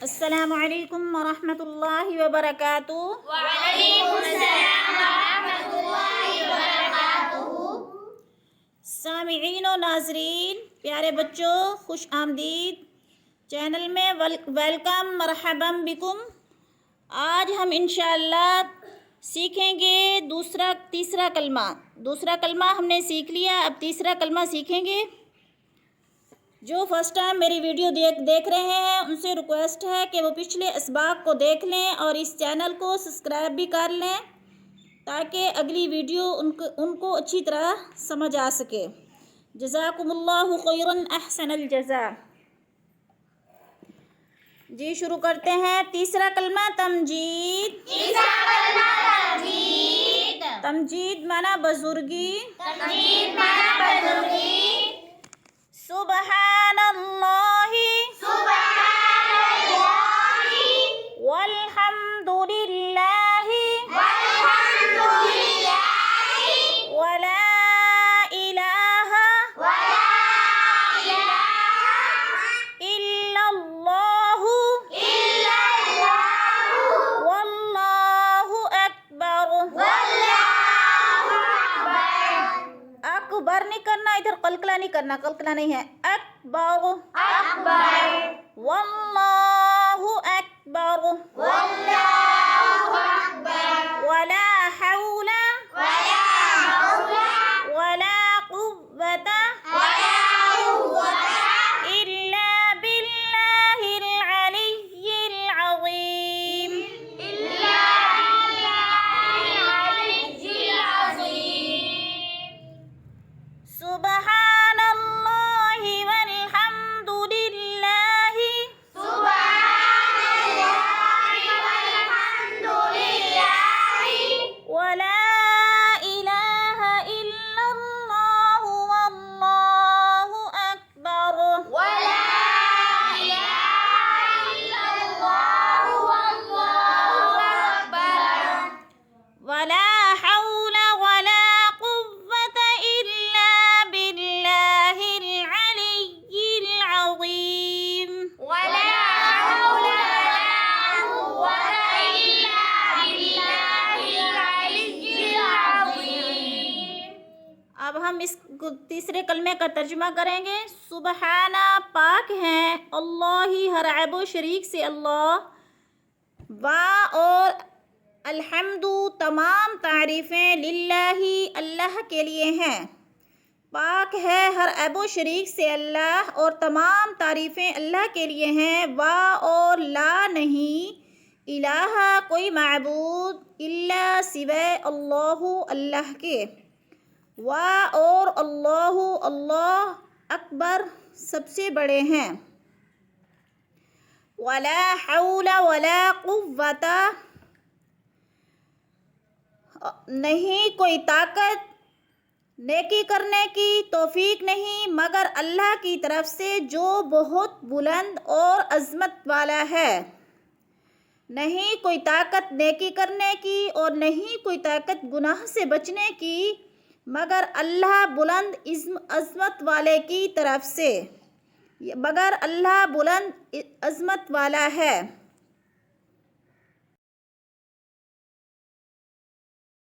السلام علیکم ورحمۃ اللہ وبرکاتہ۔ وعلیکم السلام ورحمۃ اللہ وبرکاتہ۔ سامعین و ناظرین، پیارے بچوں، خوش آمدید چینل میں ویلکم، مرحبا بکم۔ آج ہم انشاءاللہ سیکھیں گے تیسرا کلمہ۔ دوسرا کلمہ ہم نے سیکھ لیا، اب تیسرا کلمہ سیکھیں گے۔ جو فرسٹ ٹائم میری ویڈیو دیکھ رہے ہیں ان سے ریکویسٹ ہے کہ وہ پچھلے اسباق کو دیکھ لیں اور اس چینل کو سبسکرائب بھی کر لیں تاکہ اگلی ویڈیو ان کو اچھی طرح سمجھ آ سکے۔ جزاکم اللہ خیرا احسن الجزاء۔ جی شروع کرتے ہیں۔ تیسرا کلمہ تمجید۔ تیسرا کلمہ تمجید۔ تمجید معنی بزرگی۔ تمجید معنی بزرگی۔ سبحان اللہ سبحان اللہ والحمد للہ والحمد للہ ولا الہ ولا الہ الا اللہ الا اللہ واللہ اکبر۔ واللہ اکبر۔ اکبر نہیں کرنا، ادھر قلقلہ نہیں کرنا، قلقلہ نہیں ہے، اکبر۔ اکبر واللہ اکبر واللہ اکبر۔ ولا حول ولا حول ولا قوة ولا قوة إلا بالله العلي العظيم۔ إلا بالله العلي العظيم۔ سبحان الله والحمد لله سبحان الله والحمد لله ولا إله إلا الله والله أكبر۔ ولا إله إلا الله والله أكبر۔ ولا حول ولا قوة إلا بالله العلي العظيم۔ ولا حول ولا قوة إلا بالله العلي العظيم۔ اب ہم اس تیسرے کلمے کا ترجمہ کریں گے۔ سبحانہ پاک ہیں، اللہ ہی ہر عیب و شریک سے اللہ، اور الحمد تمام تعریفیں للہ اللہ کے لیے ہیں۔ پاک ہے ہر عیب و شریک سے اللہ اور تمام تعریفیں اللہ کے لیے ہیں۔ اور لا نہیں، الہ کوئی معبود، الا سوائے اللہ اللہ کے، اور اللہ اکبر سب سے بڑے ہیں۔ ولا حول ولا قوة نہیں کوئی طاقت نیکی کرنے کی توفیق نہیں مگر اللہ کی طرف سے جو بہت بلند اور عظمت والا ہے۔ نہیں کوئی طاقت نیکی کرنے کی اور نہیں کوئی طاقت گناہ سے بچنے کی مگر اللہ بلند عظمت والے کی طرف سے، مگر اللہ بلند عظمت والا ہے۔